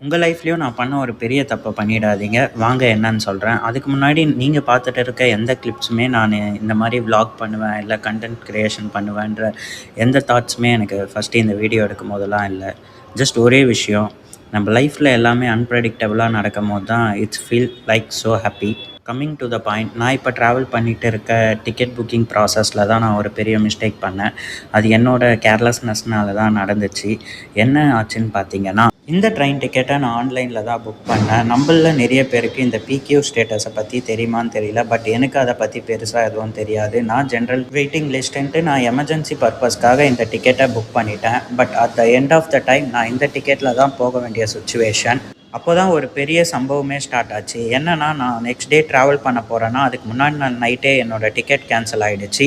உங்கள் லைஃப்லேயும் நான் பண்ண ஒரு பெரிய தப்பை பண்ணிடாதீங்க. வாங்க என்னன்னு சொல்கிறேன். அதுக்கு முன்னாடி நீங்கள் பார்த்துட்டு இருக்க எந்த கிளிப்ஸுமே நான் இந்த மாதிரி விளாக் பண்ணுவேன், இல்லை கண்டென்ட் க்ரியேஷன் பண்ணுவேன்ற எந்த தாட்ஸுமே எனக்கு ஃபஸ்ட்டு இந்த வீடியோ எடுக்கும் போதெல்லாம் இல்லை. ஜஸ்ட் ஒரே விஷயம், நம்ம லைஃப்பில் எல்லாமே அன்பிரடிக்டபுளாக நடக்கும் போது தான் it's feel like so happy. Coming to the point, நான் இப்போ ட்ராவல் பண்ணிகிட்டு இருக்க டிக்கெட் புக்கிங் ப்ராசஸில் தான் நான் ஒரு பெரிய மிஸ்டேக் பண்ணேன். அது என்னோடய கேர்லெஸ்னஸ்னால தான் நடந்துச்சு. என்ன ஆச்சுன்னு பார்த்தீங்கன்னா, இந்த ட்ரெயின் டிக்கெட்டை நான் ஆன்லைனில் தான் புக் பண்ணேன். நம்மளில் நிறைய பேருக்கு இந்த பிக்யூ ஸ்டேட்டஸை பற்றி தெரியுமான்னு தெரியல. பட் எனக்கு அதை பற்றி பெருசாக எதுவும் தெரியாது. நான் ஜென்ரல் வெயிட்டிங் லிஸ்ட்டுன்ட்டு நான் எமர்ஜென்சி பர்பஸ்க்காக இந்த டிக்கெட்டை புக் பண்ணிட்டேன். But at the end of the time நான் இந்த டிக்கெட்டில் தான் போக வேண்டிய சுச்சுவேஷன். அப்போ தான் ஒரு பெரிய சம்பவமே ஸ்டார்ட் ஆச்சு. என்னென்னா, நான் நெக்ஸ்ட் டே ட்ராவல் பண்ண போகிறேன்னா அதுக்கு முன்னாடி நான் நைட்டே என்னோடய டிக்கெட் கேன்சல் ஆகிடுச்சு.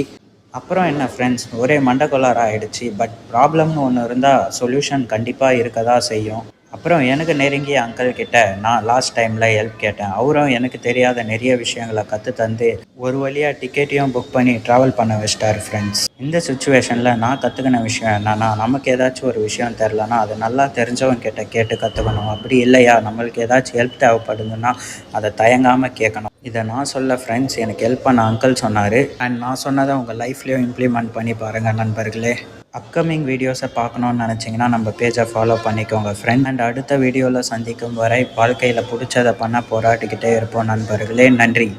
அப்புறம் என்ன ஃப்ரெண்ட்ஸ், ஒரே மண்டகோளாறு ஆகிடுச்சு. பட் ப்ராப்ளம்னு ஒன்று இருந்தால் சொல்யூஷன் கண்டிப்பாக இருக்க தான் செய்யும். அப்புறம் எனக்கு நெருங்கிய அங்கிள் கிட்ட நான் லாஸ்ட் டைமில் ஹெல்ப் கேட்டேன். அவரும் எனக்கு தெரியாத நிறைய விஷயங்களை கற்று தந்து ஒரு வழியாக டிக்கெட்டையும் புக் பண்ணி ட்ராவல் பண்ண வச்சிட்டார் ஃப்ரெண்ட்ஸ். இந்த சுச்சுவேஷனில் நான் கற்றுக்கின விஷயம் என்னென்னா, நமக்கு ஏதாச்சும் ஒரு விஷயம் தெரிலனா அதை நல்லா தெரிஞ்சவங்க கிட்ட கேட்டு கற்றுக்கணும். அப்படி இல்லையா, நம்மளுக்கு ஏதாச்சும் ஹெல்ப் தேவைப்படுதுன்னா அதை தயங்காமல் கேட்கணும். இதை நான் சொல்ல ஃப்ரெண்ட்ஸ், எனக்கு ஹெல்ப் பண்ண அங்கிள் சொன்னார். அண்ட் நான் சொன்னதை உங்கள் லைஃப்லேயும் இம்ப்ளிமெண்ட் பண்ணி பாருங்கள் நண்பர்களே. அப்கமிங் வீடியோஸை பார்க்கணுன்னு நினச்சிங்கன்னா நம்ம பேஜை ஃபாலோ பண்ணிக்கோங்க ஃப்ரெண்ட். அண்ட் அடுத்த வீடியோவில் சந்திக்கும் வரை வாழ்க்கையில் பிடிச்சதை பண்ண போராட்டிக்கிட்டே இருப்போம் நண்பர்களே. நன்றி.